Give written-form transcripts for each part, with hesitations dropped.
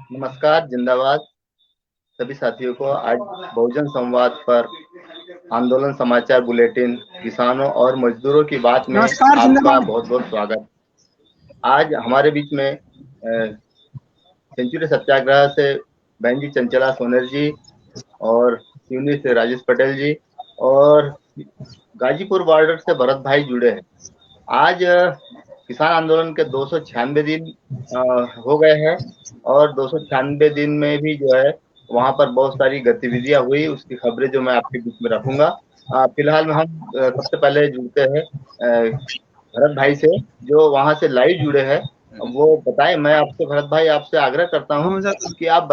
नमस्कार, जिंदाबाद सभी साथियों को। आज बहुजन संवाद पर आंदोलन समाचार बुलेटिन किसानों और मजदूरों की बात में नमस्कार आपका जिंदाबाद। बहुत बहुत स्वागत। आज हमारे बीच में सेंचुरी सत्याग्रह से बहन जी चंचला सोनेर जी और सिवनी से राजेश पटेल जी और गाजीपुर बॉर्डर से भरत भाई जुड़े हैं। आज किसान आंदोलन के 296 दिन हो गए हैं और 296 दिन में भी जो है वहां पर बहुत सारी गतिविधियां हुई, उसकी खबरें जो मैं आपके बीच में रखूंगा। फिलहाल में हम सबसे पहले जुड़ते हैं भरत भाई से, जो वहां से लाइव जुड़े हैं। वो बताएं। मैं आपसे भरत भाई आपसे आग्रह करता हूं कि आप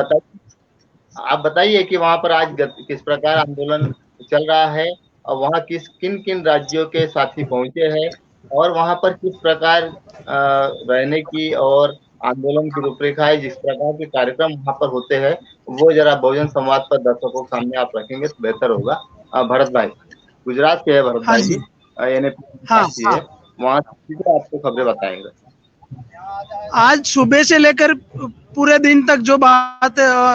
बताइए कि वहां पर आज किस प्रकार आंदोलन चल रहा है और वहां किन किन राज्यों के साथी पहुंचे हैं और वहां पर किस प्रकार रहने की और आंदोलन की रूपरेखा है, जिस प्रकार के कार्यक्रम वहां पर होते हैं वो जरा बहुजन संवाद पर दर्शकों के सामने आप रखेंगे तो बेहतर होगा। भरत भाई गुजरात के है, भरत हाँ भाई जी। जी एनएपी हाँ साथी हाँ। है, वहां से सीधे आपको खबरें बताएंगे। आज सुबह से लेकर पूरे दिन तक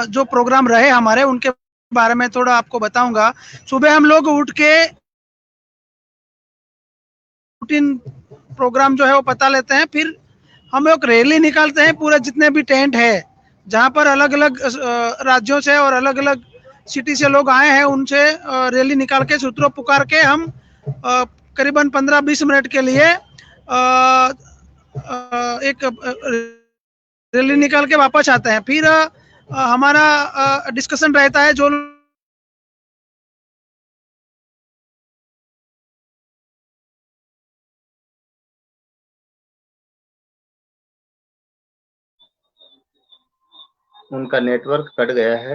जो प्रोग्राम रहे हमारे, उनके बारे में थोड़ा आपको बताऊंगा। सुबह हम लोग उठ के रूटीन प्रोग्राम जो है वो पता लेते हैं, फिर हम लोग रैली निकालते हैं। पूरे जितने भी टेंट है, जहाँ पर अलग अलग राज्यों से और अलग अलग सिटी से लोग आए हैं, उनसे रैली निकाल के सूत्रों पुकार के हम करीबन 15-20 मिनट के लिए एक रैली निकाल के वापस आते हैं। फिर हमारा डिस्कशन रहता है। जो उनका नेटवर्क कट गया है,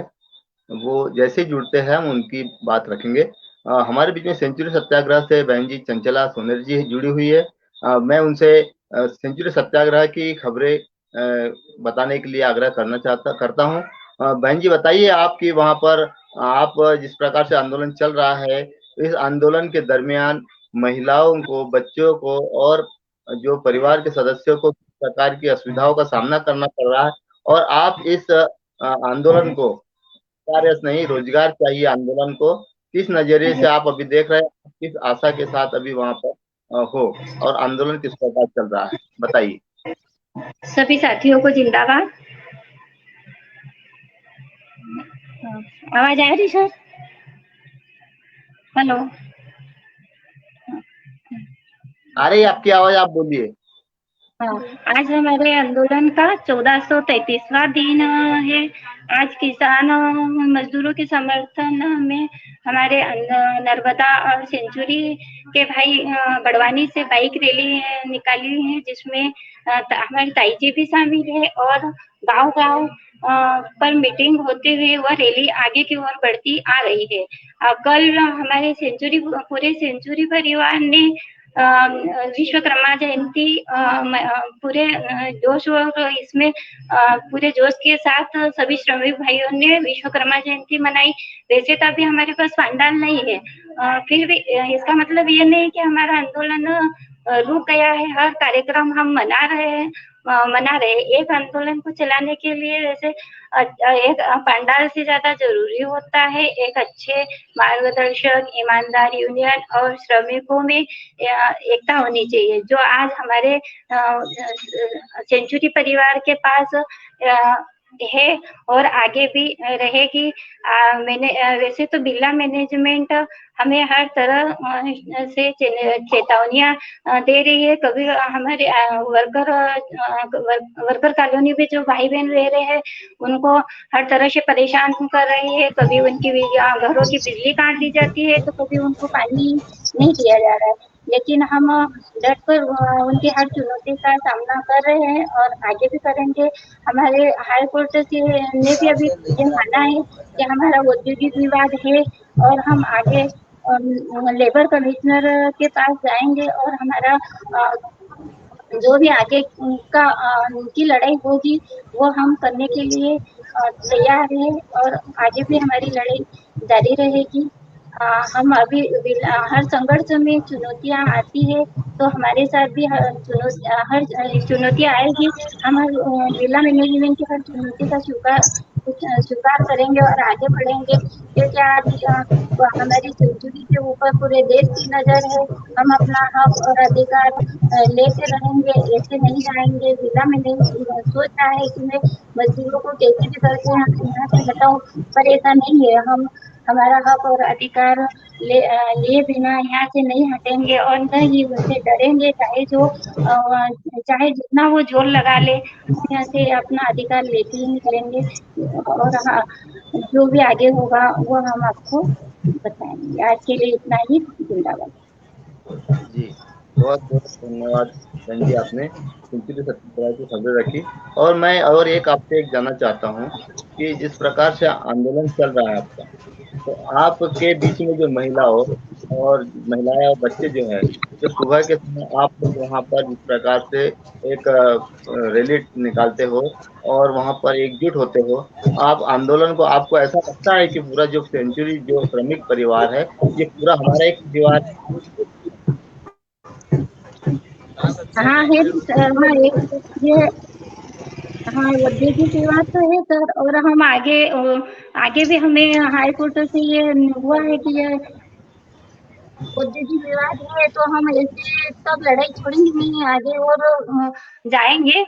वो जैसे ही जुड़ते हैं हम उनकी बात रखेंगे। हमारे बीच में सेंचुरी सत्याग्रह से बहन जी चंचला सोनेर जी जुड़ी हुई है। मैं उनसे सेंचुरी सत्याग्रह की खबरें बताने के लिए आग्रह करता हूँ। बहन जी बताइए, आपकी वहां पर आप जिस प्रकार से आंदोलन चल रहा है, इस आंदोलन के दरमियान महिलाओं को, बच्चों को और जो परिवार के सदस्यों को किस प्रकार की असुविधाओं का सामना करना पड़ रहा है और आप इस आंदोलन को कार्य नहीं रोजगार चाहिए आंदोलन को किस नजरिए से आप अभी देख रहे हैं, किस आशा के साथ अभी वहां पर हो और आंदोलन किस प्रकार चल रहा है, बताइए। सभी साथियों को जिंदाबाद। आवाज आ रही सर? हेलो। आ रही आपकी आवाज, आप बोलिए। हाँ, आज हमारे आंदोलन का 1433वां दिन है। आज किसान मजदूरों के समर्थन में हमारे नर्मदा और सेंचुरी के भाई बड़वानी से बाइक रैली निकाली है, जिसमें हमारी ताई जी भी शामिल है और गांव-गांव पर मीटिंग होते हुए वह रैली आगे की ओर बढ़ती आ रही है। कल हमारे पूरे सेंचुरी परिवार ने विश्वकर्मा जयंती पूरे जोश और इसमें पूरे जोश के साथ सभी श्रमिक भाइयों ने विश्वकर्मा जयंती मनाई। वैसे तो अभी हमारे पास पंडाल नहीं है, फिर भी इसका मतलब ये नहीं कि हमारा आंदोलन रुक गया है। हर कार्यक्रम हम मना रहे हैं। एक आंदोलन को चलाने के लिए वैसे एक पंडाल से ज्यादा जरूरी होता है एक अच्छे मार्गदर्शक, ईमानदार यूनियन और श्रमिकों में एकता होनी चाहिए, जो आज हमारे सेंचुरी परिवार के पास है और आगे भी रहेगी। मैंने वैसे तो बिरला मैनेजमेंट हमें हर तरह से चेतावनियां दे रही है। कभी हमारे वर्कर कॉलोनी में जो भाई बहन रह रहे हैं उनको हर तरह से परेशान कर रही है। कभी उनकी घरों की बिजली काट दी जाती है, तो कभी उनको पानी नहीं दिया जा रहा है। लेकिन हम डट कर उनकी हर चुनौती का सामना कर रहे हैं और आगे भी करेंगे। हमारे हाई कोर्ट से ने भी अभी ये माना है कि हमारा औद्योगिक विवाद है और हम आगे लेबर कमिश्नर के पास जाएंगे और हमारा जो भी आगे की लड़ाई होगी वो हम करने के लिए तैयार है और आगे भी हमारी लड़ाई जारी रहेगी। हम अभी हर संघर्ष में चुनौतियां आती है, तो हमारे साथ भी हर चुनौतियां आएगी। हम हर जिला मैनेजमेंट की हर चुनौती का स्वीकार करेंगे और आगे बढ़ेंगे। क्योंकि आज हमारी सेंचुरी के ऊपर पूरे देश की नजर है। हम अपना हक और अधिकार लेते रहेंगे, ऐसे नहीं जाएंगे। जिला मैनेजमेंट सोच रहा है कि मैं मजदूरों को कैसे भी करके यहाँ से हटाऊं, पर ऐसा नहीं है। हम हमारा हक और अधिकार लिए बिना यहाँ से नहीं हटेंगे और न ही उनसे डरेंगे। चाहे जितना वो जोर लगा ले, हम यहाँ से अपना अधिकार लेके ही निकलेंगे। और हाँ, जो भी आगे होगा वो हम आपको बताएंगे। आज के लिए इतना ही। जिंदाबाद। जी, बहुत बहुत धन्यवाद बहन जी, आपने सेंचुरी सत्याग्रह की खबर रखी। और मैं और एक आपसे एक जानना चाहता हूँ कि जिस प्रकार से आंदोलन चल रहा है आपका, तो आपके बीच में जो महिलाएं और बच्चे जो है, जो सुबह के समय आप लोग वहाँ पर जिस प्रकार से एक रैली निकालते हो और वहाँ पर एकजुट होते हो, आप आंदोलन को, आपको ऐसा लगता है कि पूरा जो सेंचुरी जो श्रमिक परिवार है, ये पूरा हमारा एक परिवार हाँ है हाँ एक ये हाँ, औद्योगिक विवाद तो है सर। और हम आगे भी हमें हाई कोर्ट से ये हुआ है कि ये औद्योगिक विवाद है, तो हम ऐसे सब लड़ाई छोड़ेंगे नहीं, आगे और जाएंगे।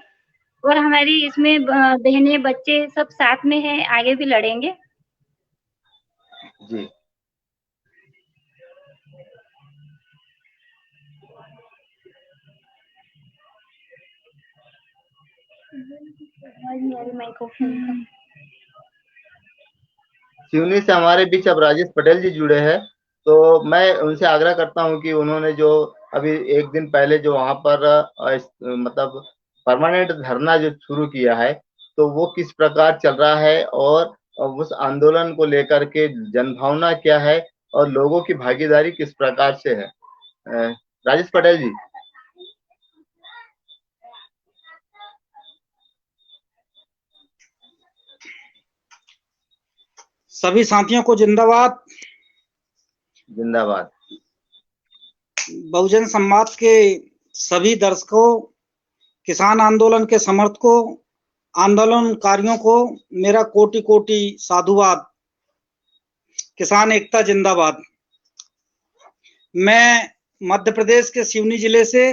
और हमारी इसमें बहनें बच्चे सब साथ में हैं, आगे भी लड़ेंगे। जी। सिवनी से हमारे बीच अब राजेश पटेल जी जुड़े हैं, तो मैं उनसे आग्रह करता हूं कि उन्होंने जो अभी एक दिन पहले जो वहां पर मतलब परमानेंट धरना जो शुरू किया है, तो वो किस प्रकार चल रहा है और उस आंदोलन को लेकर के जनभावना क्या है और लोगों की भागीदारी किस प्रकार से है। राजेश पटेल जी। सभी साथियों को जिंदाबाद। जिंदाबाद। बहुजन संवाद के सभी दर्शकों, किसान आंदोलन के समर्थकों, आंदोलनकारियों को मेरा कोटि कोटि साधुवाद। किसान एकता जिंदाबाद। मैं मध्य प्रदेश के सिवनी जिले से,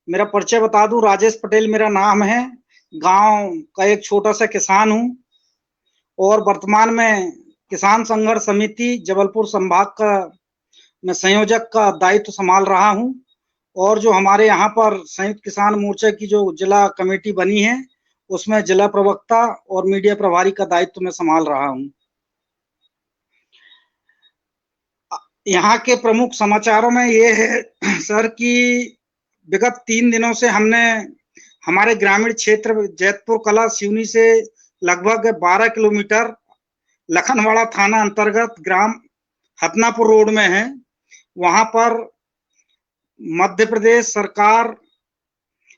मेरा परिचय बता दूं, राजेश पटेल मेरा नाम है। गांव का एक छोटा सा किसान हूं और वर्तमान में किसान संघर्ष समिति जबलपुर संभाग का मैं संयोजक का दायित्व संभाल रहा हूं। और जो हमारे यहाँ पर संयुक्त किसान मोर्चा की जो जिला कमेटी बनी है, उसमें जिला प्रवक्ता और मीडिया प्रभारी का दायित्व मैं संभाल रहा हूं। यहाँ के प्रमुख समाचारों में ये है सर कि विगत 3 दिनों से हमने हमारे ग्रामीण क्षेत्र जैतपुर कला सिवनी से लगभग 12 किलोमीटर लखनवाड़ा थाना अंतर्गत ग्राम हतनापुर रोड में है, वहां पर मध्य प्रदेश सरकार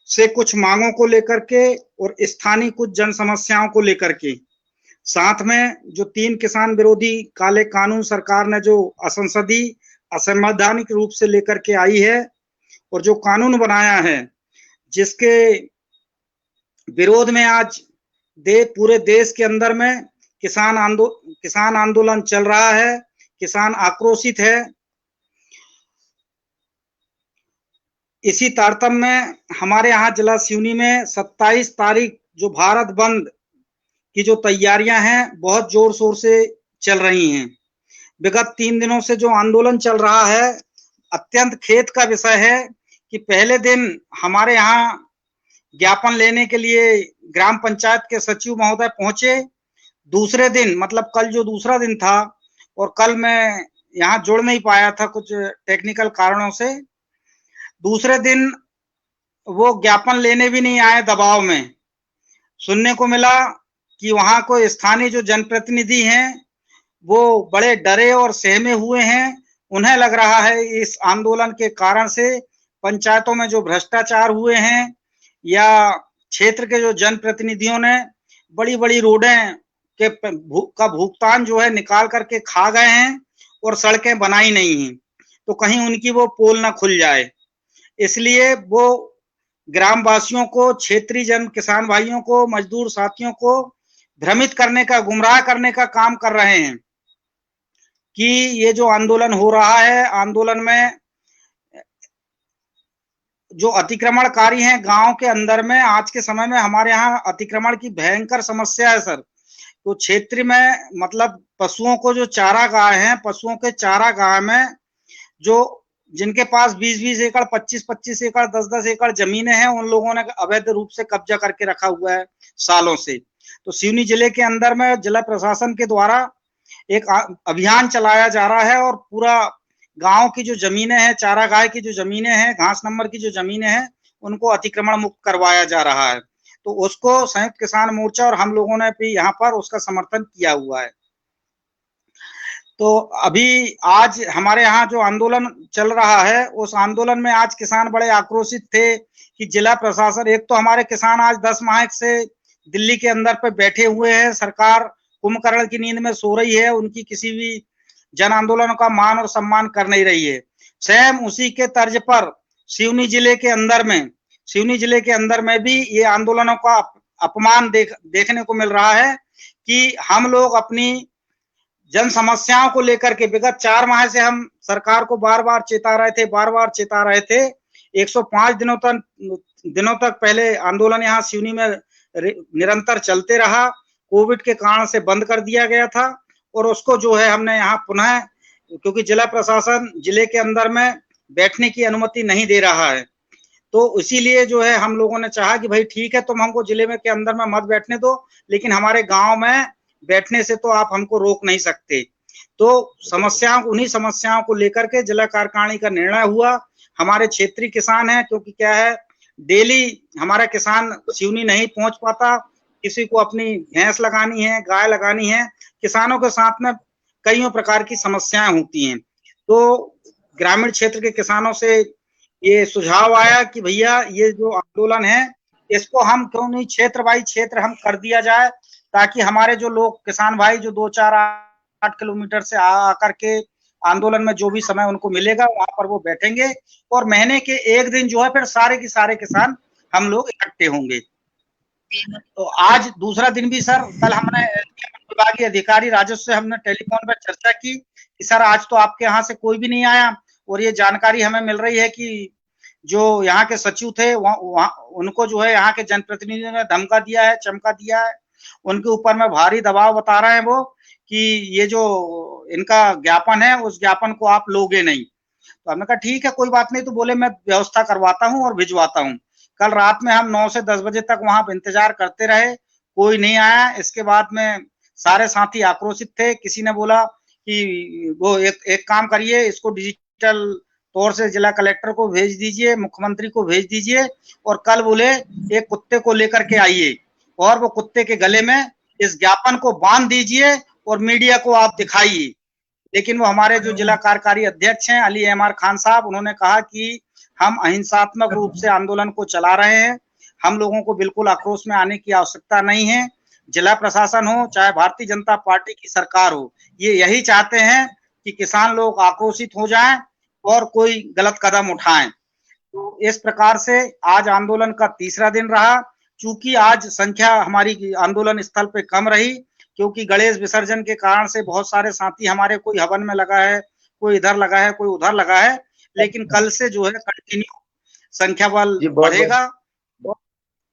से कुछ मांगों को लेकर के और स्थानीय कुछ जन समस्याओं को लेकर के, साथ में जो 3 किसान विरोधी काले कानून सरकार ने जो असंसदीय असंवैधानिक रूप से लेकर के आई है और जो कानून बनाया है, जिसके विरोध में आज पूरे देश के अंदर में किसान आंदोलन चल रहा है। किसान आक्रोशित है। इसी तारतम्य में हमारे यहाँ जिला सिवनी में 27 तारीख जो भारत बंद की जो तैयारियां हैं, बहुत जोर शोर से चल रही हैं। विगत 3 दिनों से जो आंदोलन चल रहा है, अत्यंत खेद का विषय है कि पहले दिन हमारे यहाँ ज्ञापन लेने के लिए ग्राम पंचायत के सचिव महोदय पहुंचे। दूसरे दिन, मतलब कल जो दूसरा दिन था, और कल मैं यहाँ जुड़ नहीं पाया था कुछ टेक्निकल कारणों से, दूसरे दिन वो ज्ञापन लेने भी नहीं आए। दबाव में सुनने को मिला कि वहां को स्थानीय जो जनप्रतिनिधि हैं वो बड़े डरे और सहमे हुए हैं। उन्हें लग रहा है इस आंदोलन के कारण से पंचायतों में जो भ्रष्टाचार हुए हैं या क्षेत्र के जो जनप्रतिनिधियों ने बड़ी बड़ी रोडें का भुगतान जो है निकाल करके खा गए हैं और सड़कें बनाई नहीं हैं, तो कहीं उनकी वो पोल ना खुल जाए। इसलिए वो ग्रामवासियों को, क्षेत्रीय जन किसान भाइयों को, मजदूर साथियों को भ्रमित करने का, गुमराह करने का काम कर रहे हैं कि ये जो आंदोलन हो रहा है, आंदोलन में जो अतिक्रमणकारी हैं गांव के अंदर में, आज के समय में हमारे यहाँ अतिक्रमण की भयंकर समस्या है सर। तो क्षेत्र में मतलब पशुओं को जो चारागाह हैं, पशुओं के चारागाह में जो जिनके पास 20-20 एकड़, 25-25 एकड़, 10-10 एकड़ जमीनें हैं, उन लोगों ने अवैध रूप से कब्जा करके रखा हुआ है सालों से। तो सिवनी जिले के अंदर में जिला प्रशासन के द्वारा एक अभियान चलाया जा रहा है और पूरा गांव की जो जमीनें हैं, चारागाह की जो जमीनें हैं, घास नंबर की जो जमीनें हैं, उनको अतिक्रमण मुक्त करवाया जा रहा है। तो उसको संयुक्त किसान मोर्चा और हम लोगों ने भी यहाँ पर उसका समर्थन किया हुआ है। तो अभी आज हमारे यहाँ जो आंदोलन चल रहा है, उस आंदोलन में आज किसान बड़े आक्रोशित थे कि जिला प्रशासन, एक तो हमारे किसान आज 10 माह से दिल्ली के अंदर पे बैठे हुए हैं, सरकार कुंभकर्ण की नींद में सो रही है, उनकी किसी भी जन आंदोलनों का मान और सम्मान कर नहीं रही है। सेम उसी के तर्ज पर सिवनी जिले के अंदर में भी ये आंदोलनों का अपमान देखने को मिल रहा है कि हम लोग अपनी जन समस्याओं को लेकर के विगत 4 माह से हम सरकार को बार बार चेता रहे थे। 105 दिनों तक पहले आंदोलन यहाँ सिवनी में निरंतर चलते रहा, कोविड के कारण से बंद कर दिया गया था और उसको जो है हमने यहाँ पुनः, क्योंकि जिला प्रशासन जिले के अंदर में बैठने की अनुमति नहीं दे रहा है, तो इसीलिए जो है हम लोगों ने चाहा कि भाई ठीक है, तुम हमको जिले में के अंदर में मत बैठने दो, लेकिन हमारे गांव में बैठने से तो आप हमको रोक नहीं सकते। तो उन्हीं समस्याओं को लेकर के जिला कार्यकारिणी का निर्णय हुआ। हमारे क्षेत्रीय किसान हैं, क्योंकि क्या है, डेली हमारा किसान सिवनी नहीं पहुंच पाता, किसी को अपनी भैंस लगानी है, गाय लगानी है, किसानों के साथ में कई प्रकार की समस्याएं होती हैं। तो ग्रामीण क्षेत्र के किसानों से ये सुझाव आया कि भैया ये जो आंदोलन है, इसको हम क्यों नहीं क्षेत्र बाई क्षेत्र हम कर दिया जाए, ताकि हमारे जो लोग किसान भाई जो 2-4-8 किलोमीटर से आकर के आंदोलन में जो भी समय उनको मिलेगा वहां पर वो बैठेंगे और महीने के एक दिन जो है फिर सारे के सारे किसान हम लोग इकट्ठे होंगे। तो आज दूसरा दिन भी सर, कल हमने विभागीय अधिकारी राजस्व से हमने टेलीफोन पर चर्चा की कि सर आज तो आपके यहाँ से कोई भी नहीं आया, और ये जानकारी हमें मिल रही है कि जो यहाँ के सचिव थे उनको जो है यहाँ के जनप्रतिनिधियों ने धमका दिया है, चमका दिया है, उनके ऊपर में भारी दबाव बता रहे हैं वो कि ये जो इनका ज्ञापन है उस ज्ञापन को आप लोगे नहीं। तो हमने कहा ठीक है कोई बात नहीं, तो बोले मैं व्यवस्था करवाता हूँ और भिजवाता हूँ। कल रात में हम 9 से 10 बजे तक वहां इंतजार करते रहे, कोई नहीं आया। इसके बाद में सारे साथी आक्रोशित थे, किसी ने बोला कि वो एक काम करिए, इसको डिजिटल तौर से जिला कलेक्टर को भेज दीजिए, मुख्यमंत्री को भेज दीजिए, और कल बोले एक कुत्ते को लेकर के आइए और वो कुत्ते के गले में इस ज्ञापन को बांध दीजिए और मीडिया को आप दिखाइए। लेकिन वो हमारे जो जिला कार्यकारी अध्यक्ष हैं अली एमआर खान साहब, उन्होंने कहा कि हम अहिंसात्मक रूप से आंदोलन को चला रहे हैं, हम लोगों को बिल्कुल आक्रोश में आने की आवश्यकता नहीं है। जिला प्रशासन हो चाहे भारतीय जनता पार्टी की सरकार हो, ये यही चाहते हैं कि किसान लोग आक्रोशित हो जाएं और कोई गलत कदम उठाएं। तो इस प्रकार से आज आंदोलन का तीसरा दिन रहा। चूंकि आज संख्या हमारी आंदोलन स्थल पे कम रही, क्योंकि गणेश विसर्जन के कारण से बहुत सारे साथी हमारे, कोई हवन में लगा है, कोई इधर लगा है, कोई उधर लगा है, लेकिन कल से जो है कंटिन्यू संख्या बल बढ़ेगा।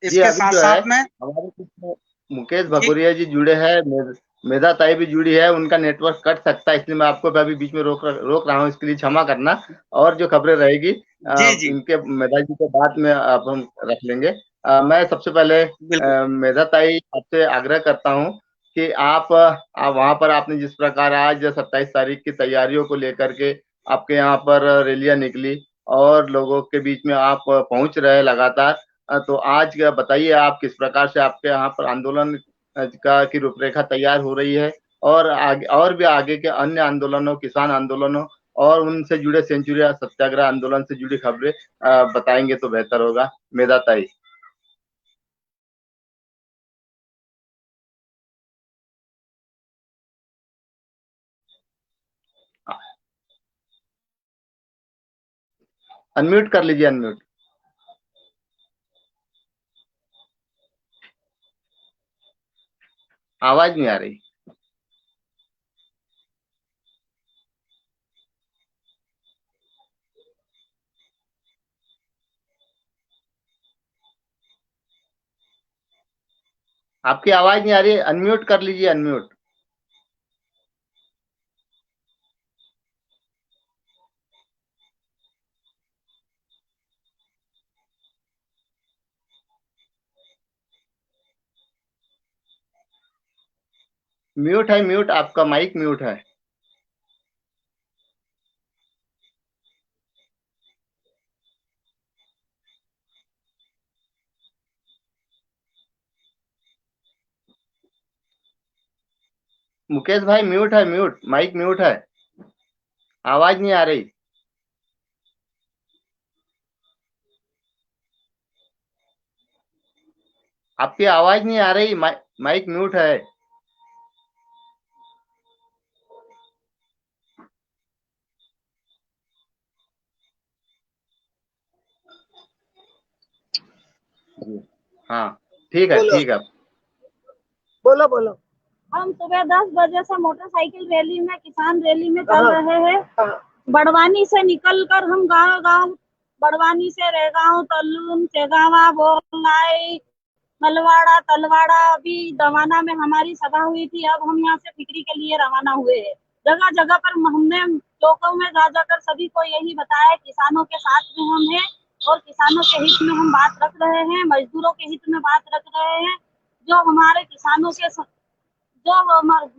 इसके साथ साथ में हमारे मुकेश भगोरिया जी जुड़े हैं, मेधा ताई भी जुड़ी है, उनका नेटवर्क कट सकता है, इसलिए मैं आपको अभी बीच में रोक रहा हूँ, इसके लिए क्षमा करना। और जो खबरें रहेगी इनके मेधा जी के बाद में आप हम रख लेंगे। मैं सबसे पहले मेधा ताई आपसे आग्रह करता हूँ कि आप वहां पर आपने जिस प्रकार आज 27 तारीख की तैयारियों को लेकर के आपके यहाँ पर रैलियां निकली और लोगों के बीच में आप पहुंच रहे लगातार, तो आज बताइए आप किस प्रकार से आपके यहाँ पर आंदोलन की रूपरेखा तैयार हो रही है, और आगे और भी आगे के अन्य आंदोलनों, किसान आंदोलनों और उनसे जुड़े सेंचुरिया सत्याग्रह आंदोलन से जुड़ी खबरें बताएंगे तो बेहतर होगा। मेधा ताई। अनम्यूट कर लीजिए, अनम्यूट। आवाज नहीं आ रही। आपकी आवाज नहीं आ रही, अनम्यूट कर लीजिए, अनम्यूट। म्यूट है, म्यूट, आपका माइक म्यूट है। मुकेश भाई म्यूट है, म्यूट, माइक म्यूट है, आवाज नहीं आ रही। आपकी आवाज नहीं आ रही, माइक म्यूट है। हाँ ठीक है, ठीक है। बोलो बोलो। हम सुबह 10 बजे से मोटरसाइकिल रैली में, किसान रैली में चल रहे हैं। बड़वानी से निकलकर हम गांव गांव, बड़वानी से रेगांव, तल्लून, चेगावा, बोलाई, मलवाड़ा, तलवाड़ा, अभी दवाना में हमारी सभा हुई थी। अब हम यहाँ से फिक्री के लिए रवाना हुए हैं। जगह जगह पर हमने लोगों में जा जाकर सभी को यही बताया, किसानों के साथ में हम हैं और किसानों के हित में हम बात रख रहे हैं, मजदूरों के हित में बात रख रहे हैं। जो हमारे किसानों के जो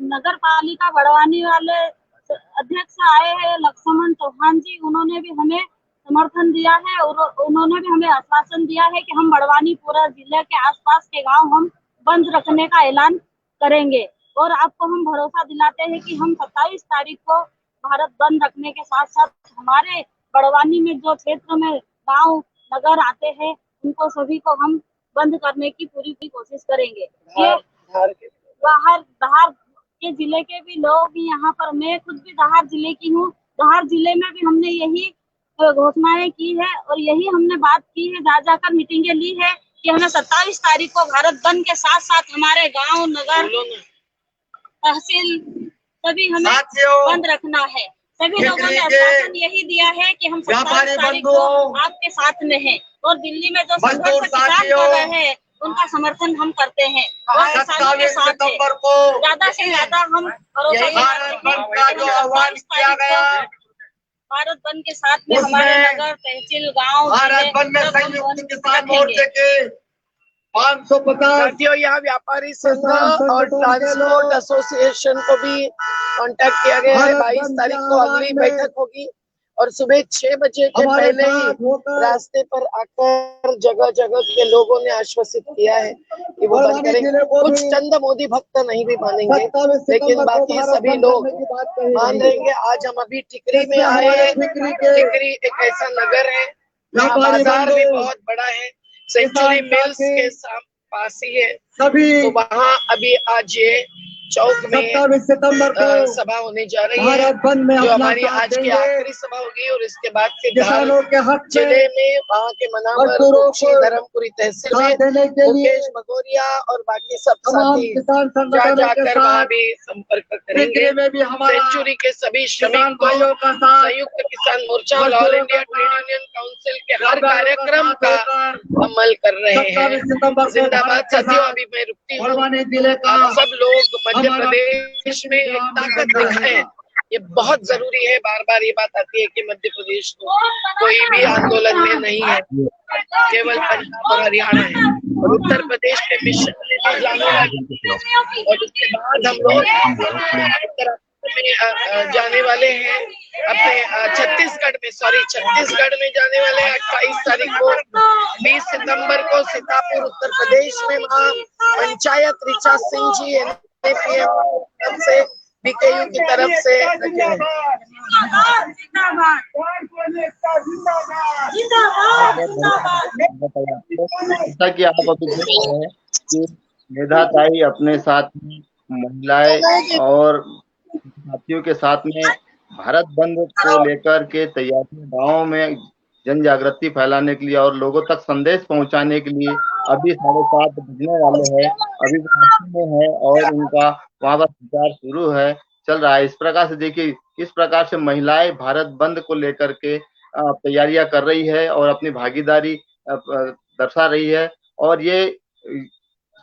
नगर पालिका बड़वानी वाले अध्यक्ष आए हैं लक्ष्मण चौहान जी, उन्होंने भी हमें समर्थन दिया है और उन्होंने भी हमें आश्वासन दिया है कि हम बड़वानी पूरा जिले के आसपास के गांव हम बंद रखने का ऐलान करेंगे। और आपको हम भरोसा दिलाते हैं कि हम 27 तारीख को भारत बंद रखने के साथ साथ हमारे बड़वानी में जो क्षेत्र में गांव नगर आते हैं उनको सभी को हम बंद करने की पूरी कोशिश करेंगे। ये बाहर धार के जिले के भी लोग यहाँ पर, मैं खुद भी धार जिले की हूँ, धार जिले में भी हमने यही घोषणाएं की है और यही हमने बात की है, जा जाकर मीटिंगें ली है कि हमें 27 तारीख को भारत बंद के साथ साथ हमारे गांव नगर तहसील सभी हमें बंद रखना है। सभी लोगों ने आश्वासन यही दिया है कि हम 27 तारीख को आपके साथ में हैं और दिल्ली में जो संघर्ष किसान कर रहे हैं उनका समर्थन हम करते हैं और किसानों के साथ ज्यादा से ज्यादा हम भारत बंद के साथ में हमारे नगर तहसील गांव भारत बंद में संयुक्त किसान मोर्चे के 550 यहाँ व्यापारी संघ और ट्रांसपोर्ट एसोसिएशन को भी कांटेक्ट किया गया है। 22 तारीख को अगली बैठक होगी और सुबह 6 बजे के पहले ही रास्ते पर आकर जगह जगह के लोगों ने आश्वासित किया है कि वो बंद करेंगे। कुछ चंद मोदी भक्त नहीं भी मानेंगे, लेकिन बाकी सभी लोग मान रहेंगे। आज हम अभी टिकरी में आए हैं। टिकरी एक ऐसा नगर है जहाँ बाजार भी बहुत बड़ा है, सेंचुरी मिल्स के पास ही है, तो वहाँ अभी आज ये चौक में सभा होने जा रही है, जो हमारी आज की आखिरी सभा होगी और इसके बाद फिर जिले में वहाँ के मनावर धर्मपुरी तहसील में मुकेश भगोरिया और बाकी सब साथी जाकर वहाँ भी संपर्क करेंगे। सेंचुरी के सभी श्रमिक को संयुक्त किसान मोर्चा और all India trade union council के हर कार्यक्रम का अमल कर रहे हैं। जिंदाबाद साथियों, अभी मैं रुकती हूँ। आप सब लोग मध्य प्रदेश में एक ताकत दिखाएं, ये बहुत जरूरी है। बार बार ये बात आती है कि मध्य प्रदेश को कोई भी आंदोलन में नहीं है, केवल पंजाब और हरियाणा है और उत्तर प्रदेश में मिशन में जाने वाले और उसके बाद हम लोग में जाने वाले हैं अपने छत्तीसगढ़ में जाने वाले हैं 28 तारीख को। 20 सितंबर को सीतापुर उत्तर प्रदेश में वहाँ पंचायत ऋचा सिंह जी से बीकेयू की तरफ से रखे हैं। जैसा कि आप अभी देख रहे हैं कि मेधा ताई अपने साथ में महिलाएं और साथियों के साथ में भारत बंद को लेकर के तैयारी गाँव में जन जागृति फैलाने के लिए और लोगों तक संदेश पहुंचाने के लिए अभी 7:30 बजने वाले हैं, अभी वो रास्ते में है और उनका वहां पर प्रचार शुरू है, चल रहा है। इस प्रकार से देखिए किस प्रकार से महिलाएं भारत बंद को लेकर के तैयारियां कर रही है और अपनी भागीदारी दर्शा रही है। और ये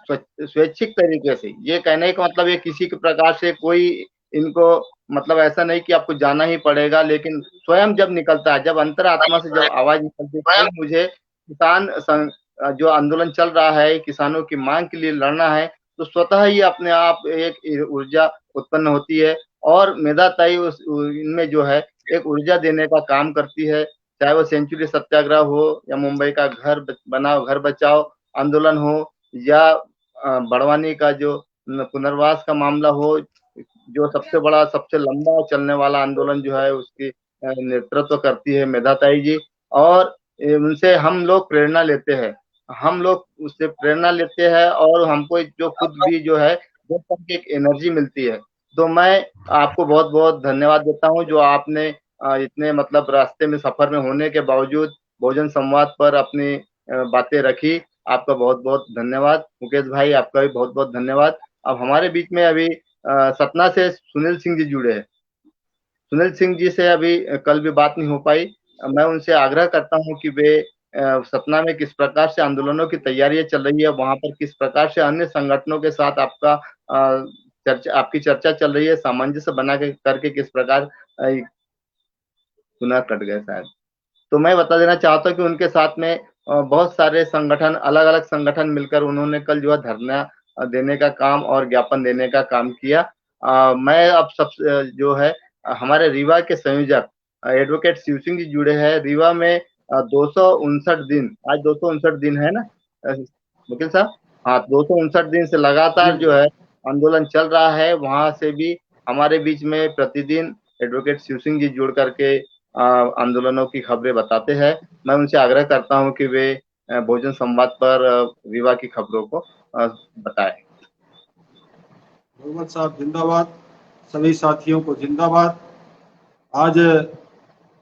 स्वैच्छिक तरीके से, ये कहने का मतलब ये किसी के प्रकार से कोई इनको मतलब ऐसा नहीं कि आपको जाना ही पड़ेगा, लेकिन स्वयं जब निकलता है, जब अंतरात्मा से जब आवाज निकलती है, मुझे किसान जो आंदोलन चल रहा है, किसानों की मांग के लिए लड़ना है, तो स्वतः ही अपने आप एक ऊर्जा उत्पन्न होती है और मेधाताई उस इनमें जो है एक ऊर्जा देने का काम करती है। चाहे वो सेंचुरी सत्याग्रह हो या मुंबई का घर बनाओ घर बचाओ आंदोलन हो या बड़वानी का जो पुनर्वास का मामला हो, जो सबसे बड़ा सबसे लंबा चलने वाला आंदोलन जो है उसकी नेतृत्व करती है मेधाताई जी। और उनसे हम लोग प्रेरणा लेते हैं, हम लोग उससे प्रेरणा लेते हैं और हमको जो खुद भी जो है एक एनर्जी मिलती है। तो मैं आपको बहुत बहुत धन्यवाद देता हूँ जो आपने इतने मतलब रास्ते में सफर में होने के बावजूद बहुजन संवाद पर अपनी बातें रखी। आपका बहुत बहुत धन्यवाद। मुकेश भाई आपका भी बहुत बहुत धन्यवाद। अब हमारे बीच में अभी सतना से सुनील सिंह जी जुड़े हैं। सुनील सिंह जी से अभी कल भी बात नहीं हो पाई। मैं उनसे आग्रह करता हूं कि वे सतना में किस प्रकार से आंदोलनों की तैयारियां चल रही है, वहां पर किस प्रकार से अन्य संगठनों के साथ आपकी चर्चा चल रही है, सामंजस्य बना करके किस प्रकार सुना कट गए शायद। तो मैं बता देना चाहता हूँ कि उनके साथ में बहुत सारे संगठन, अलग अलग संगठन मिलकर उन्होंने कल जो है धरना देने का काम और ज्ञापन देने का काम किया। मैं अब सब जो है हमारे रीवा के संयोजक एडवोकेट शिव सिंह जी जुड़े हैं। रीवा में 259 दिन, आज 259 दिन है ना वकील साहब? हाँ, 259 दिन से लगातार जो है आंदोलन चल रहा है। वहां से भी हमारे बीच में प्रतिदिन एडवोकेट शिव सिंह जी जुड़ करके आंदोलनों की खबरें बताते हैं। मैं उनसे आग्रह करता हूं कि वे बहुजन संवाद पर रीवा की खबरों को बताएं। मोहम्मद साहब जिंदाबाद, सभी साथियों को जिंदाबाद। आज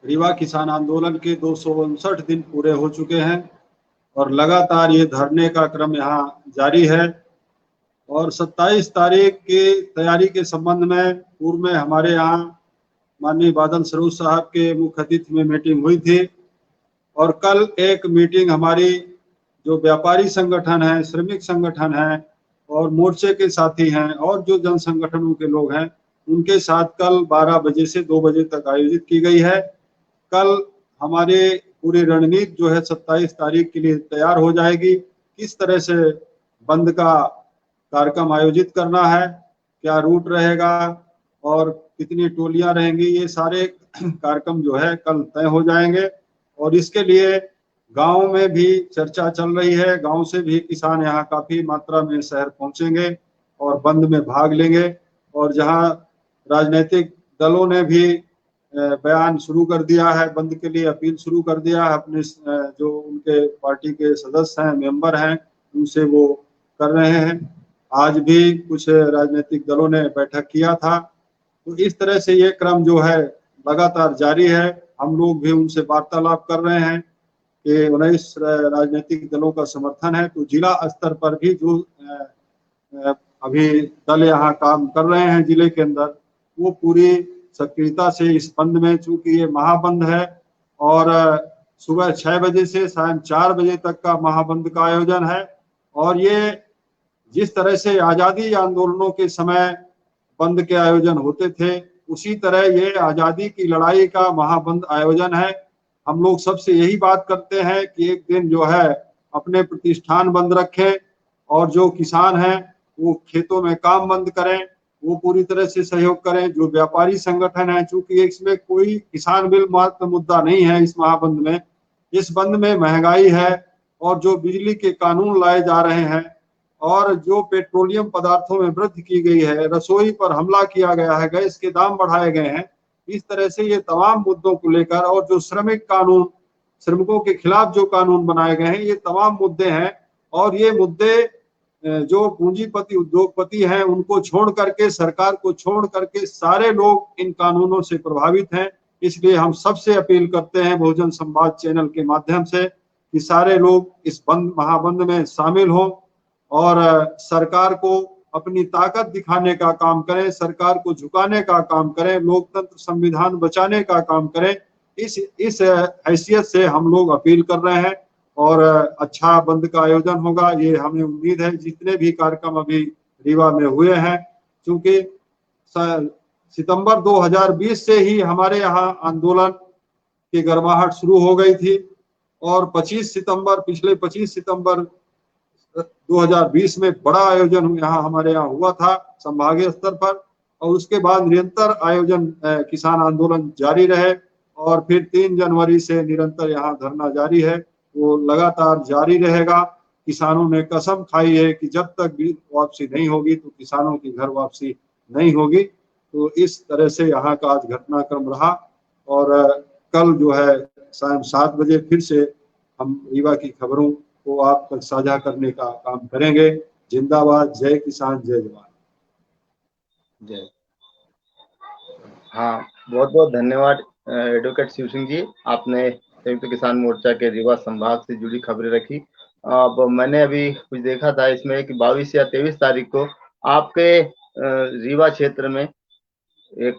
रीवा किसान आंदोलन के 259 दिन पूरे हो चुके हैं और लगातार ये धरने का क्रम यहाँ जारी है। और 27 तारीख की तैयारी के संबंध में पूर्व में हमारे यहाँ माननीय बादल सरूज साहब के मुख्य अतिथि में मीटिंग हुई थी और कल एक मीटिंग हमारी जो व्यापारी संगठन है, श्रमिक संगठन है और मोर्चे के साथी हैं और जो जन संगठनों के लोग हैं उनके साथ कल 12 बजे से 2 बजे तक आयोजित की गई है। कल हमारे पूरी रणनीति जो है 27 तारीख के लिए तैयार हो जाएगी। किस तरह से बंद का कार्यक्रम आयोजित करना है, क्या रूट रहेगा और कितनी टोलियां रहेंगी, ये सारे कार्यक्रम जो है कल तय हो जाएंगे। और इसके लिए गांव में भी चर्चा चल रही है, गांव से भी किसान यहाँ काफी मात्रा में शहर पहुंचेंगे और बंद में भाग लेंगे। और जहां राजनीतिक दलों ने भी बयान शुरू कर दिया है, बंद के लिए अपील शुरू कर दिया है, अपने जो उनके पार्टी के सदस्य हैं, मेंबर हैं, उनसे वो कर रहे हैं। आज भी कुछ राजनीतिक दलों ने बैठक किया था। तो इस तरह से ये क्रम जो है लगातार जारी है। हम लोग भी उनसे वार्तालाप कर रहे हैं कि 19 राजनीतिक दलों का समर्थन है। तो जिला स्तर पर भी जो अभी दल यहाँ काम कर रहे हैं जिले के अंदर, वो पूरी सक्रियता से इस बंद में, चूंकि ये महाबंद है और सुबह 6 बजे से शाम 4 बजे तक का महाबंद का आयोजन है। और ये जिस तरह से आजादी आंदोलनों के समय बंद के आयोजन होते थे, उसी तरह ये आजादी की लड़ाई का महाबंद आयोजन है। हम लोग सबसे यही बात करते हैं कि एक दिन जो है अपने प्रतिष्ठान बंद रखें और जो किसान हैं वो खेतों में काम बंद करें, वो पूरी तरह से सहयोग करें। जो व्यापारी संगठन है, चूंकि इसमें कोई किसान बिल मात्र मुद्दा नहीं है इस महाबंद में, इस बंद में महंगाई है और जो बिजली के कानून लाए जा रहे हैं और जो पेट्रोलियम पदार्थों में वृद्धि की गई है, रसोई पर हमला किया गया है, गैस के दाम बढ़ाए गए हैं, इस तरह से ये तमाम मुद्दों को लेकर और जो श्रमिक कानून, श्रमिकों के खिलाफ जो कानून बनाए गए हैं, ये तमाम मुद्दे हैं। और ये मुद्दे जो पूंजीपति उद्योगपति हैं उनको छोड़ करके, सरकार को छोड़ करके सारे लोग इन कानूनों से प्रभावित हैं। इसलिए हम सबसे अपील करते हैं बहुजन संवाद चैनल के माध्यम से कि सारे लोग इस बंद महाबंद में शामिल हों और सरकार को अपनी ताकत दिखाने का काम करें, सरकार को झुकाने का काम करें, लोकतंत्र संविधान बचाने का काम करें। इस हैसियत से हम लोग अपील कर रहे हैं और अच्छा बंद का आयोजन होगा, ये हमें उम्मीद है। जितने भी कार्यक्रम अभी रीवा में हुए हैं, क्योंकि सितंबर 2020 से ही हमारे यहाँ आंदोलन की गर्माहट शुरू हो गई थी और पिछले 25 सितंबर 2020 में बड़ा आयोजन यहाँ हमारे यहाँ हुआ था संभागीय स्तर पर, और उसके बाद निरंतर आयोजन किसान आंदोलन जारी रहे और फिर 3 जनवरी से निरंतर यहाँ धरना जारी है, वो लगातार जारी रहेगा। किसानों ने कसम खाई है कि जब तक भी वापसी नहीं होगी तो किसानों की घर वापसी नहीं होगी। तो इस तरह से यहाँ का आज घटनाक्रम रहा और कल जो है शाम 7 बजे फिर से हम रीवा की खबरों को आप तक साझा करने का काम करेंगे। जिंदाबाद, जय किसान, जय जवान, जय। हाँ, बहुत बहुत धन्यवाद एडवोकेट शिव सिंह जी, आपने संयुक्त किसान मोर्चा के रीवा संभाग से जुड़ी खबरें रखी। अब मैंने अभी कुछ देखा था इसमें कि 22 या 23 तारीख को आपके रीवा क्षेत्र में एक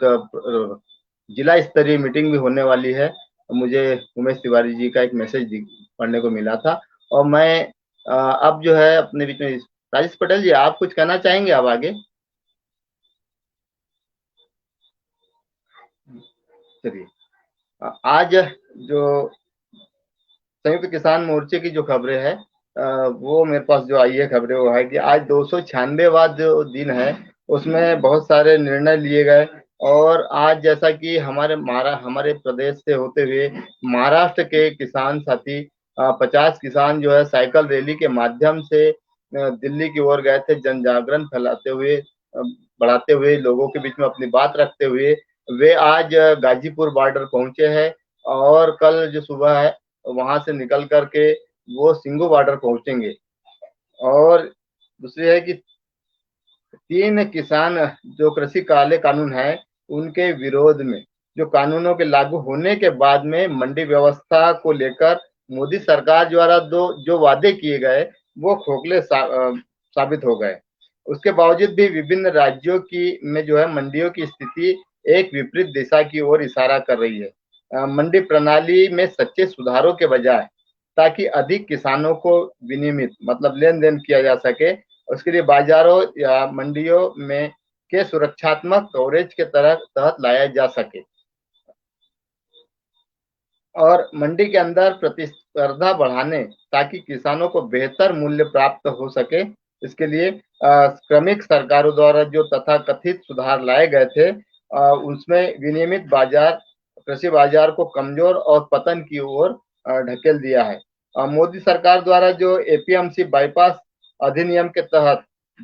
जिला स्तरीय मीटिंग भी होने वाली है। मुझे उमेश तिवारी जी का एक मैसेज पढ़ने को मिला था और मैं अब जो है अपने बीच में राजेश पटेल जी, आप कुछ कहना चाहेंगे? आप आगे चलिए। आज जो संयुक्त किसान मोर्चे की जो खबरें है वो मेरे पास जो आई है खबरें, वो है कि आज 296वां जो दिन है उसमें बहुत सारे निर्णय लिए गए और आज जैसा कि हमारे प्रदेश से होते हुए महाराष्ट्र के किसान साथी 50 किसान जो है साइकिल रैली के माध्यम से दिल्ली की ओर गए थे, जन जागरण फैलाते हुए, बढ़ाते हुए, लोगों के बीच में अपनी बात रखते हुए वे आज गाजीपुर बॉर्डर पहुंचे हैं और कल जो सुबह है वहां से निकल करके वो सिंगू बॉर्डर पहुंचेंगे। और दूसरी है कि 3 किसान जो कृषि काले कानून है उनके विरोध में, जो कानूनों के लागू होने के बाद में मंडी व्यवस्था को लेकर मोदी सरकार द्वारा जो वादे किए गए वो खोखले साबित हो गए। उसके बावजूद भी विभिन्न राज्यों की में जो है मंडियों की स्थिति एक विपरीत दिशा की ओर इशारा कर रही है। मंडी प्रणाली में सच्चे सुधारों के बजाय ताकि अधिक किसानों को विनियमित मतलब लेन देन किया जा सके, उसके लिए बाजारों या मंडियों में के सुरक्षात्मक कवरेज के तहत लाया जा सके और मंडी के अंदर प्रतिस्पर्धा बढ़ाने ताकि किसानों को बेहतर मूल्य प्राप्त हो सके। इसके लिए क्रमिक सरकारों द्वारा जो तथाकथित सुधार लाए गए थे उसमें विनियमित बाजार, कृषि बाजार को कमजोर और पतन की ओर ढकेल दिया है। मोदी सरकार द्वारा जो एपीएमसी बाईपास अधिनियम के तहत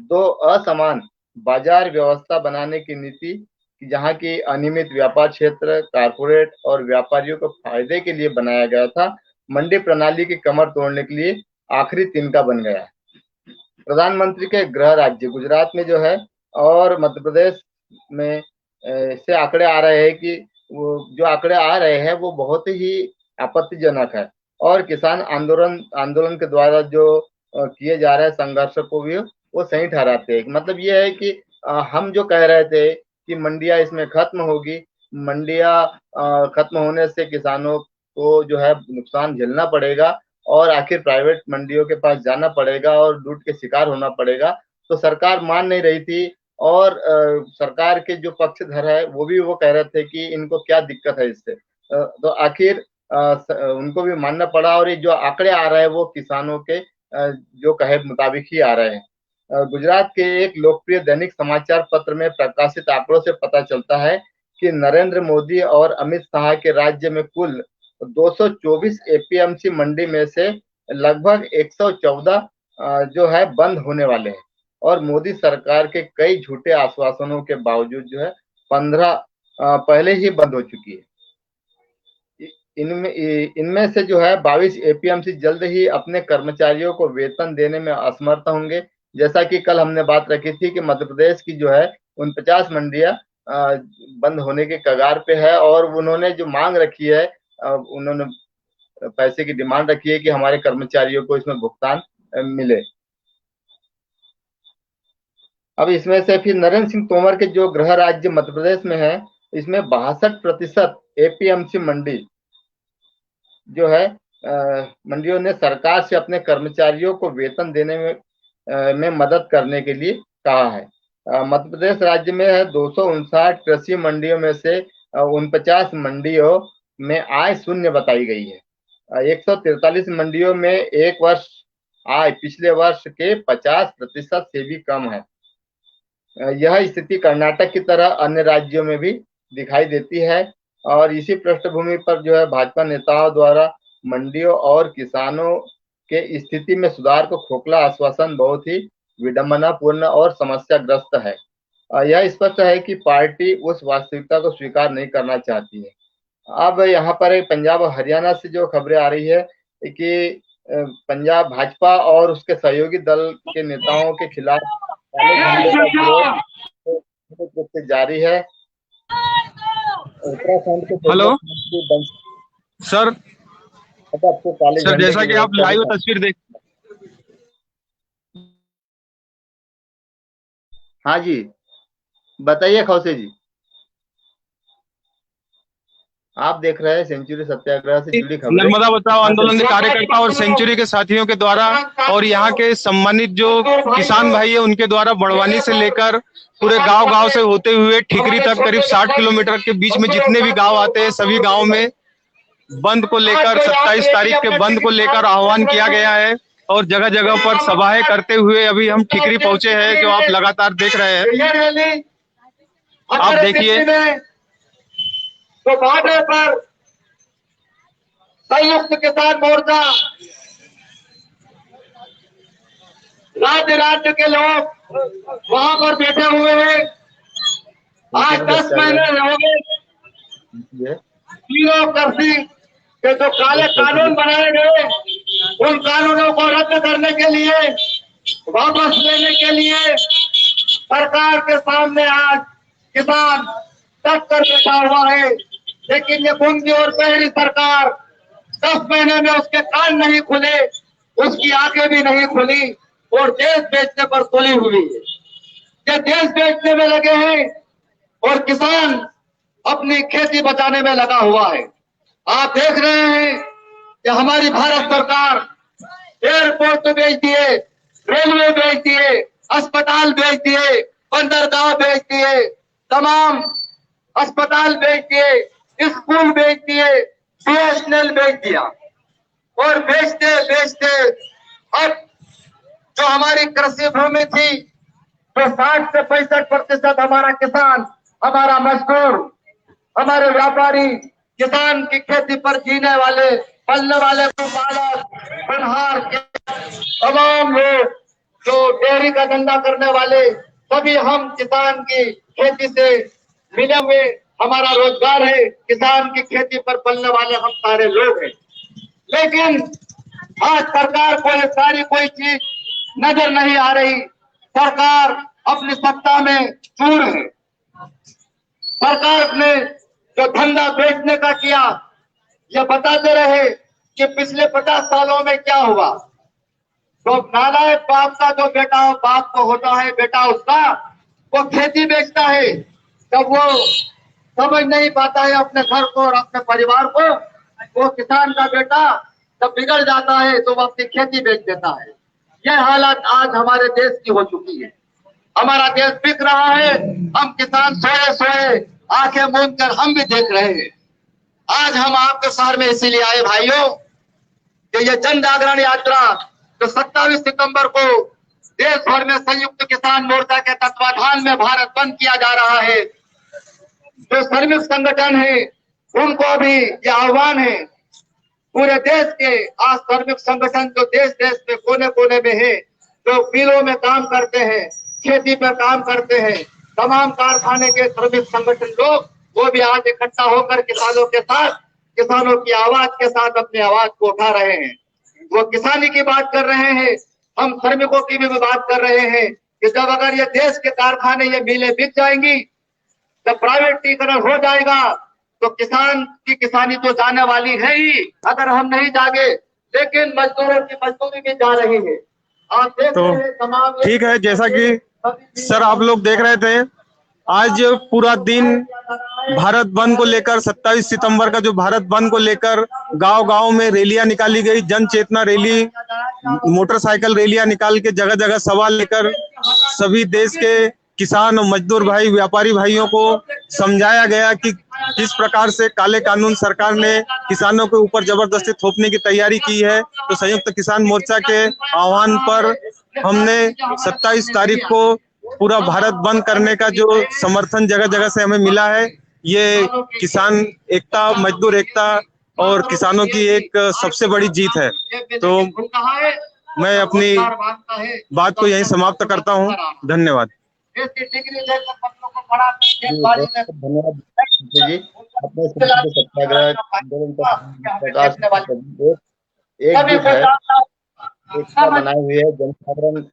2 असमान बाजार व्यवस्था बनाने की नीति, जहां की अनियमित व्यापार क्षेत्र कारपोरेट और व्यापारियों को फायदे के लिए बनाया गया था, मंडी प्रणाली की कमर तोड़ने के लिए आखिरी तिनका बन गया है। प्रधानमंत्री के गृह राज्य गुजरात में जो है और मध्य प्रदेश में से आंकड़े आ रहे हैं कि वो जो आंकड़े आ रहे हैं वो बहुत ही आपत्तिजनक है और किसान आंदोलन के द्वारा जो किए जा रहे संघर्ष को भी वो सही ठहराते हैं। मतलब ये है कि हम जो कह रहे थे कि मंडियां इसमें खत्म होगी, मंडियां खत्म होने से किसानों को जो है नुकसान झेलना पड़ेगा और आखिर प्राइवेट मंडियों के पास जाना पड़ेगा और लूट के शिकार होना पड़ेगा, तो सरकार मान नहीं रही थी और सरकार के जो पक्षधर है वो भी वो कह रहे थे कि इनको क्या दिक्कत है इससे, तो आखिर उनको भी मानना पड़ा और ये जो आंकड़े आ रहे हैं वो किसानों के जो कहे मुताबिक ही आ रहे हैं। गुजरात के एक लोकप्रिय दैनिक समाचार पत्र में प्रकाशित आंकड़ों से पता चलता है कि नरेंद्र मोदी और अमित शाह के राज्य में कुल 224 एपीएमसी मंडी में से लगभग 114 जो है बंद होने वाले हैं और मोदी सरकार के कई झूठे आश्वासनों के बावजूद जो है 15 पहले ही बंद हो चुकी है। इनमें से जो है 22 एपीएमसी जल्द ही अपने कर्मचारियों को वेतन देने में असमर्थ होंगे। जैसा कि कल हमने बात रखी थी कि मध्य प्रदेश की जो है 49 मंडियां बंद होने के कगार पे है और उन्होंने जो मांग रखी है, उन्होंने पैसे की डिमांड रखी है कि हमारे कर्मचारियों को इसमें भुगतान मिले। अब इसमें से फिर नरेंद्र सिंह तोमर के जो गृह राज्य मध्य प्रदेश में है, इसमें 62% एपीएमसी मंडी जो है मंडियों ने सरकार से अपने कर्मचारियों को वेतन देने में मदद करने के लिए कहा है। मध्य प्रदेश राज्य में है 259 कृषि मंडियों में से 49 मंडियों में आय शून्य बताई गई है। 143 मंडियों में एक वर्ष आय पिछले वर्ष के 50% से भी कम है। यह स्थिति कर्नाटक की तरह अन्य राज्यों में भी दिखाई देती है और इसी पृष्ठभूमि पर जो है भाजपा नेताओं द्वारा मंडियों और किसानों के स्थिति में सुधार को खोखला आश्वासन बहुत ही विडंबनापूर्ण और समस्याग्रस्त है। यह स्पष्ट है कि पार्टी उस वास्तविकता को स्वीकार नहीं करना चाहती है। अब यहाँ पर एक पंजाब और हरियाणा से जो खबरें आ रही है कि पंजाब भाजपा और उसके सहयोगी दल के नेताओं के खिलाफ काले झंडे का विरोध जारी है। उत्तराखंड के हेलो सर, सर जैसा कि आप लाइव तस्वीर देख, हाँ जी बताइए खौसे जी, आप देख रहे हैं सेंचुरी सत्याग्रह से जुड़ी खबरें। नर्मदा बचाओ आंदोलन के कार्यकर्ता और सेंचुरी के साथियों के द्वारा और यहाँ के सम्मानित जो किसान भाई है उनके द्वारा बड़वानी से लेकर पूरे गांव से होते हुए ठिकरी तक करीब 60 किलोमीटर के बीच में जितने भी गांव आते हैं सभी गांव में बंद को लेकर 27 तारीख के बंद को लेकर आह्वान किया गया है और जगह जगह पर सभाएं करते हुए अभी हम ठिकरी पहुंचे हैं, जो आप लगातार देख रहे हैं। आप देखिए तो बॉर्डर पर संयुक्त किसान मोर्चा राज्य के लोग वहां पर बैठे हुए हैं। आज 10 महीने हो गए तीनों कृषि के जो काले कानून बनाए गए उन कानूनों को रद्द करने के लिए, वापस लेने के लिए सरकार के सामने आज किसान तक कर बैठा हुआ है। लेकिन ये गूंगी और पहली सरकार 10 महीने में उसके कान नहीं खुले, उसकी आंखें भी नहीं खुली और देश बेचने पर तुली हुई है। ये देश बेचने में लगे हैं और किसान अपनी खेती बचाने में लगा हुआ है। आप देख रहे हैं कि हमारी भारत सरकार एयरपोर्ट तो बेच दिए, रेलवे बेच दिए, अस्पताल बेच दिए, बंदरगाह बेच दिए, तमाम अस्पताल बेच दिए, स्कूल बेच दिए, BSNL बेच दिया और बेचते बेचते अब जो हमारी कृषि भूमि थी तो 60 से 65% हमारा किसान, हमारा मजदूर, हमारे व्यापारी किसान की खेती पर जीने वाले, पलने वाले गोपालक, बनहार के तमाम लोग जो डेयरी का धंधा करने वाले, सभी हम किसान की खेती से मिले हुए, हमारा रोजगार है, किसान की खेती पर पलने वाले हम सारे लोग हैं। लेकिन आज सरकार को ये सारी कोई चीज नजर नहीं आ रही। सरकार अपनी सत्ता में चूर है। सरकार ने जो धंधा बेचने का किया, ये बताते रहे कि पिछले 50 सालों में क्या हुआ। तो नालायक बाप का जो बेटा बाप को होता है, बेटा उसका वो खेती बेचता है, तब वो समझ नहीं पाता है अपने घर को और अपने परिवार को। वो किसान का बेटा जब बिगड़ जाता है तो वो अपनी खेती बेच देता है। यह हालत आज हमारे देश की हो चुकी है। हमारा देश बिक रहा है, हम किसान सोए सोए आंखें मूंद कर हम भी देख रहे हैं। आज हम आपके शहर में इसीलिए आए भाइयों कि ये जन जागरण यात्रा जो 27 सितंबर को देश भर में संयुक्त किसान मोर्चा के तत्वाधान में भारत बंद किया जा रहा है, जो श्रमिक संगठन है उनको भी ये आह्वान है। पूरे देश के आज श्रमिक संगठन जो देश देश में कोने कोने में है, जो मिलों में काम करते हैं, खेती पर काम करते हैं, तमाम कारखाने के श्रमिक संगठन लोग वो भी आज इकट्ठा होकर किसानों के साथ, किसानों की आवाज के साथ अपनी आवाज को उठा रहे हैं। वो किसानी की बात कर रहे हैं, हम श्रमिकों की भी बात कर रहे हैं कि जब अगर ये देश के कारखाने, ये मिलें बिक जाएंगी जब प्राइवेटीकरण हो जाएगा तो किसान की किसानी तो जाने वाली है ही, अगर हम नहीं जागे। लेकिन मजदूरों की मजदूरी भी जा रही है। आप देख रहे हैं तमाम। ठीक है, जैसा कि सर आप लोग देख रहे थे, आज पूरा दिन भारत बंद को लेकर 27 सितंबर का जो भारत बंद को लेकर गांव-गांव में रैलियां निकाली गई, जन चेतना रैली, मोटरसाइकिल रैलियां निकाल के जगह जगह सभा लेकर सभी देश के किसान और मजदूर भाई, व्यापारी भाइयों को समझाया गया कि किस प्रकार से काले कानून सरकार ने किसानों के ऊपर जबरदस्ती थोपने की तैयारी की है। तो संयुक्त किसान मोर्चा के आह्वान पर हमने 27 तारीख को पूरा भारत बंद करने का जो समर्थन जगह जगह से हमें मिला है, ये किसान एकता, मजदूर एकता और किसानों की एक सबसे बड़ी जीत है। तो मैं अपनी बात को यहीं समाप्त करता हूं। धन्यवाद। धन्यवाद जी। अपने सत्याग्रह आंदोलन का एकजुट है, एकता बनाई हुई है। जनसाधारण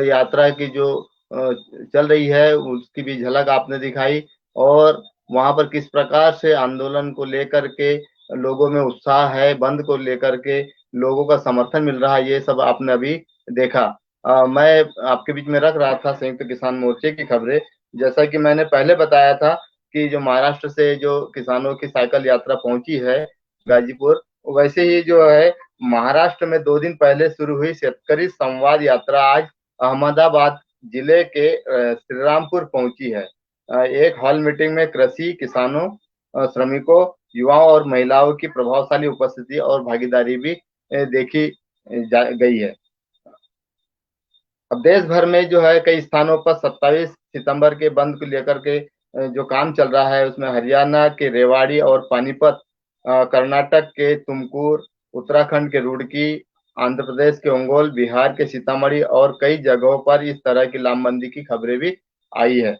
यात्रा की जो चल रही है उसकी भी झलक आपने दिखाई, और वहां पर किस प्रकार से आंदोलन को लेकर के लोगों में उत्साह है, बंद को लेकर के लोगों का समर्थन मिल रहा है, ये सब आपने अभी देखा। मैं आपके बीच में रख रहा था संयुक्त किसान मोर्चे की खबरें। जैसा कि मैंने पहले बताया था कि जो महाराष्ट्र से जो किसानों की साइकिल यात्रा पहुंची है गाजीपुर, वैसे ही जो है महाराष्ट्र में 2 दिन पहले शुरू हुई शेतकरी संवाद यात्रा आज अहमदाबाद जिले के श्रीरामपुर पहुंची है। एक हॉल मीटिंग में कृषि, किसानों, श्रमिकों, युवाओं और महिलाओं की प्रभावशाली उपस्थिति और भागीदारी भी देखी गई है। अब देश भर में जो है कई स्थानों पर 27 सितंबर के बंद को लेकर के जो काम चल रहा है, उसमें हरियाणा के रेवाड़ी और पानीपत, कर्नाटक के तुमकुर, उत्तराखंड के रुड़की, आंध्र प्रदेश के ओंगोल, बिहार के सीतामढ़ी और कई जगहों पर इस तरह की लामबंदी की खबरें भी आई है।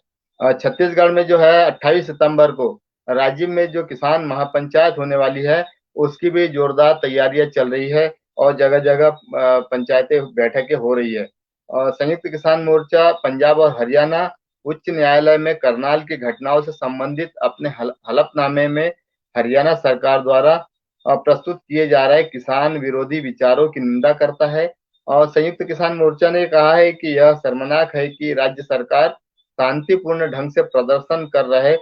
छत्तीसगढ़ में जो है 28 सितंबर को राज्य में जो किसान महापंचायत होने वाली है, उसकी भी जोरदार तैयारियां चल रही है और जगह जगह पंचायतें बैठकें हो रही है। संयुक्त किसान मोर्चा पंजाब और हरियाणा उच्च न्यायालय में करनाल की घटनाओं से संबंधित अपने हलफनामे में हरियाणा सरकार द्वारा प्रस्तुत किए जा रहे किसान विरोधी विचारों की निंदा करता है। और संयुक्त किसान मोर्चा ने कहा है कि यह शर्मनाक है कि राज्य सरकार शांतिपूर्ण ढंग से प्रदर्शन कर रहे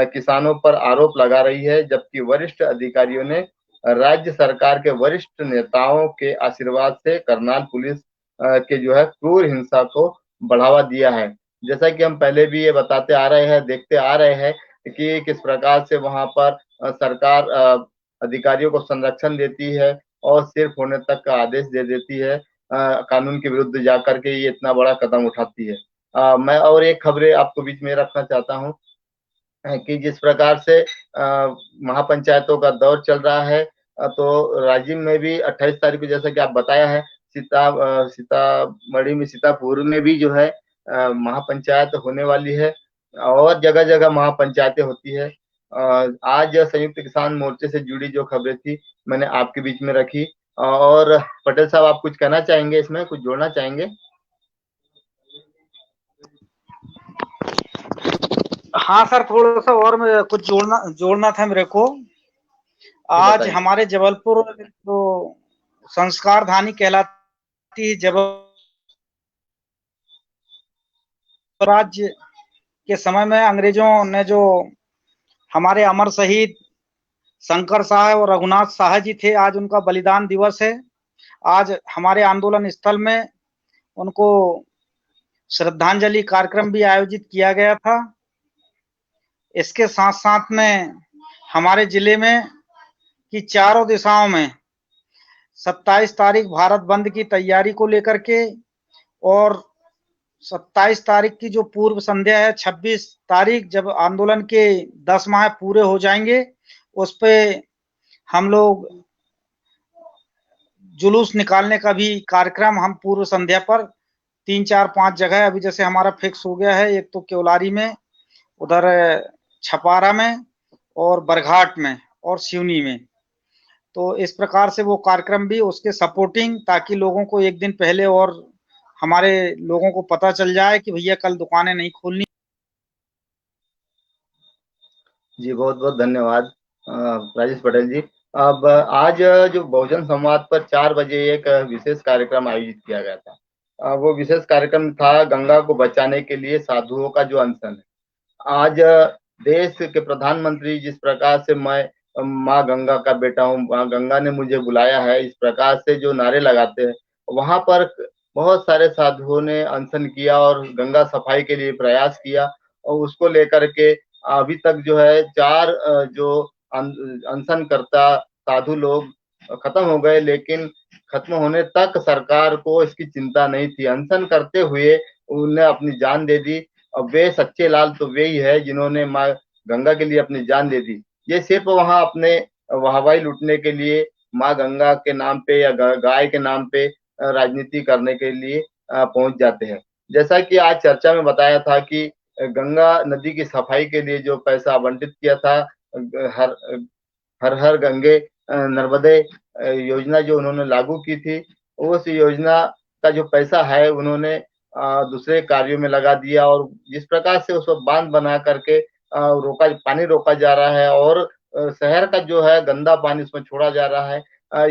किसानों पर आरोप लगा रही है, जबकि वरिष्ठ अधिकारियों ने राज्य सरकार के वरिष्ठ नेताओं के आशीर्वाद से करनाल पुलिस के जो है क्रूर हिंसा को बढ़ावा दिया है। जैसा कि हम पहले भी ये बताते आ रहे हैं, देखते आ रहे हैं कि किस प्रकार से वहां पर सरकार अधिकारियों को संरक्षण देती है और सिर्फ होने तक का आदेश दे देती है, कानून के विरुद्ध जाकर के ये इतना बड़ा कदम उठाती है। मैं और एक खबरें आपको बीच में रखना चाहता हूँ कि जिस प्रकार से महापंचायतों का दौर चल रहा है, तो राज्य में भी 28 तारीख को जैसा कि आप बताया है, सीतामढ़ी में, सीतापुर में भी जो है महापंचायत होने वाली है और जगह जगह महापंचायतें होती है। आज संयुक्त किसान मोर्चे से जुड़ी जो खबरें थी मैंने आपके बीच में रखी। और पटेल साहब, आप कुछ कहना चाहेंगे, इसमें कुछ जोड़ना चाहेंगे? हाँ सर, थोड़ा सा और कुछ जोड़ना था मेरे को। आज हमारे जबलपुर तो संस्कार धानी कहलाती राज्य के समय में अंग्रेजों ने जो हमारे अमर शहीद शंकर शाह और रघुनाथ शाह जी थे, आज उनका बलिदान दिवस है। आज हमारे आंदोलन स्थल में उनको श्रद्धांजलि कार्यक्रम भी आयोजित किया गया था। इसके साथ साथ में हमारे जिले में कि चारों दिशाओं में 27 तारीख भारत बंद की तैयारी को लेकर के और 27 तारीख की जो पूर्व संध्या है, 26 तारीख जब आंदोलन के 10 माह पूरे हो जाएंगे, उस पे हम लोग जुलूस निकालने का भी कार्यक्रम हम पूर्व संध्या पर 3, 4, 5 जगह अभी जैसे हमारा फिक्स हो गया है। एक तो केवलारी में, उधर छपारा में और बरघाट में और सिवनी में। तो इस प्रकार से वो कार्यक्रम भी उसके सपोर्टिंग, ताकि लोगों को एक दिन पहले और हमारे लोगों को पता चल जाए कि भैया कल दुकानें नहीं खोलनी। जी बहुत बहुत धन्यवाद राजेश पटेल जी। अब आज जो बहुजन संवाद पर 4 बजे एक विशेष कार्यक्रम आयोजित किया गया था। वो विशेष कार्यक्रम था गंगा को बचाने के लिए साधुओं का जो अनशन है। आज देश के प्रधानमंत्री जिस प्रकार से मैं माँ गंगा का बेटा हूँ, माँ गंगा ने मुझे बुलाया है, इस प्रकार से जो नारे लगाते हैं, वहाँ पर बहुत सारे साधुओं ने अनशन किया और गंगा सफाई के लिए प्रयास किया और उसको लेकर के अभी तक जो है 4 जो अनशनकर्ता साधु लोग खत्म हो गए, लेकिन खत्म होने तक सरकार को इसकी चिंता नहीं थी। अनशन करते हुए उन्हें अपनी जान दे दी। अब वे सच्चे लाल तो वे ही है जिन्होंने माँ गंगा के लिए अपनी जान दे दी। ये सिर्फ वहाँ अपने वाहवाही लूटने के लिए, माँ गंगा के नाम पे या गाय के नाम पे राजनीति करने के लिए पहुंच जाते हैं। जैसा कि आज चर्चा में बताया था कि गंगा नदी की सफाई के लिए जो पैसा आवंटित किया था, हर हर हर गंगे नर्मदे योजना जो उन्होंने लागू की थी, उस योजना का जो पैसा है उन्होंने दूसरे कार्यों में लगा दिया और जिस प्रकार से उसको बांध बना करके पानी रोका जा रहा है और शहर का जो है गंदा पानी उसमें छोड़ा जा रहा है।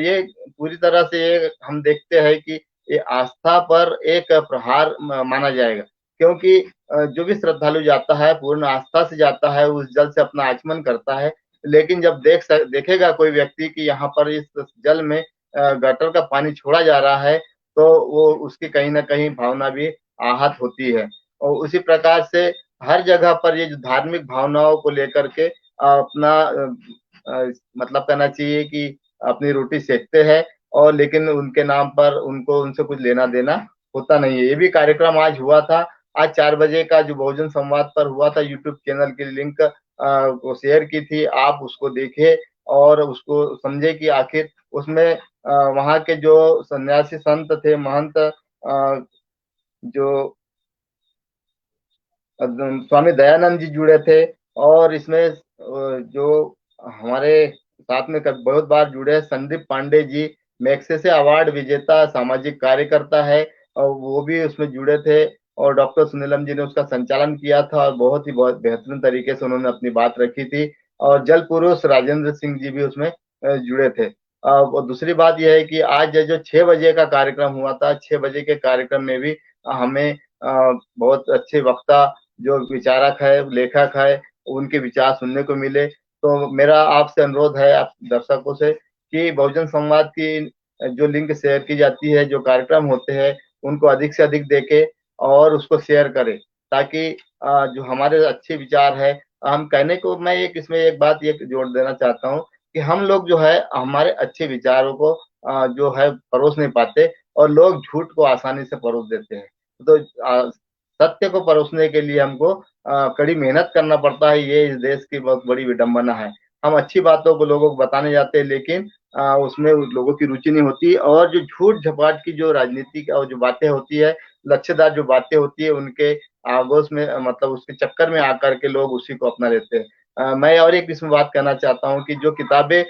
ये पूरी तरह से ये हम देखते हैं कि ये आस्था पर एक प्रहार माना जाएगा, क्योंकि जो भी श्रद्धालु जाता है पूर्ण आस्था से जाता है, उस जल से अपना आचमन करता है। लेकिन जब देखेगा कोई व्यक्ति कि यहाँ पर इस जल में गटर का पानी छोड़ा जा रहा है, तो वो उसकी कहीं न कहीं भावना भी आहत होती है। और उसी प्रकार से हर जगह पर ये जो धार्मिक भावनाओं को लेकर के अपना मतलब कहना चाहिए कि अपनी रोटी सेकते हैं और लेकिन उनके नाम पर उनको उनसे कुछ लेना-देना होता नहीं है। ये भी कार्यक्रम आज हुआ था। आज 4 बजे का जो बहुजन संवाद पर हुआ था, यूट्यूब चैनल की लिंक वो शेयर की थी। आप उसको देखिए और उसको समझे कि आखिर उसमें वहाँ के जो सन्यासी संत थे, महंत जो स्वामी दयानंद जी जुड़े थे और इसमें जो हमारे साथ में बहुत बार जुड़े संदीप पांडे जी, मैग्सेसे अवार्ड विजेता सामाजिक कार्यकर्ता है और वो भी उसमें जुड़े थे और डॉक्टर सुनीलम जी ने उसका संचालन किया था और बहुत बेहतरीन तरीके से उन्होंने अपनी बात रखी थी और जल पुरुष राजेंद्र सिंह जी भी उसमें जुड़े थे। और दूसरी बात यह है कि आज जो 6 बजे का कार्यक्रम हुआ था, 6 बजे के कार्यक्रम में भी हमें बहुत अच्छे वक्ता जो विचारक है, लेखक है, उनके विचार सुनने को मिले। तो मेरा आपसे अनुरोध है आप दर्शकों से कि बहुजन संवाद की जो लिंक शेयर की जाती है, जो कार्यक्रम होते हैं, उनको अधिक से अधिक देखें और उसको शेयर करें ताकि जो हमारे अच्छे विचार है, हम कहने को मैं इसमें एक बात ये जोड़ देना चाहता हूँ कि हम लोग जो है हमारे अच्छे विचारों को जो है परोस नहीं पाते और लोग झूठ को आसानी से परोस देते हैं। तो सत्य को परोसने के लिए हमको कड़ी मेहनत करना पड़ता है। ये इस देश की बहुत बड़ी विडंबना है। हम अच्छी बातों को लोगों को बताने जाते हैं, लेकिन उसमें लोगों की रुचि नहीं होती और जो झूठ-झपाट की जो राजनीति का जो बातें होती है, लक्ष्यदार जो बातें होती है, उनके आगोश में मतलब उसके चक्कर में आकर के लोग उसी को अपना लेते हैं। मैं और एक इसमें बात कहना चाहता हूँ कि जो किताबें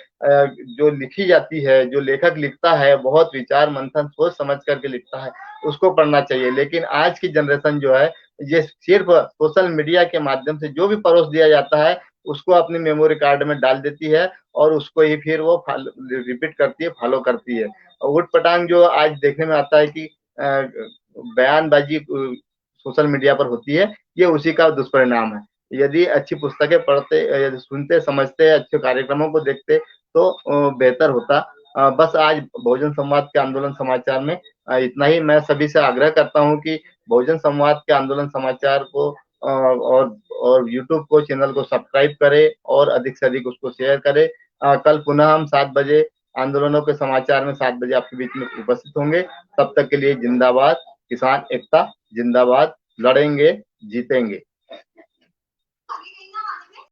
जो लिखी जाती है, जो लेखक लिखता है, बहुत विचार मंथन सोच समझ करके लिखता है, उसको पढ़ना चाहिए। लेकिन आज की जनरेशन जो है, ये सिर्फ सोशल मीडिया के माध्यम से जो भी परोस दिया जाता है, उसको अपनी मेमोरी कार्ड में डाल देती है और उसको ही फिर वो रिपीट करती है, फॉलो करती है। ऊट-पटांग जो आज देखने में आता है कि बयानबाजी सोशल मीडिया पर होती है, ये उसी का दुष्परिणाम है। यदि अच्छी पुस्तकें पढ़ते, यदि सुनते, समझते, अच्छे कार्यक्रमों को देखते तो बेहतर होता। बस आज बहुजन संवाद के आंदोलन समाचार में इतना ही। मैं सभी से आग्रह करता हूँ कि बहुजन संवाद के आंदोलन समाचार को और यूट्यूब को चैनल को सब्सक्राइब करें और अधिक से अधिक उसको शेयर करें। कल पुनः हम 7 बजे आंदोलनों के समाचार में 7 बजे आपके बीच में उपस्थित होंगे। तब तक के लिए जिंदाबाद, किसान एकता जिंदाबाद, लड़ेंगे, जीतेंगे।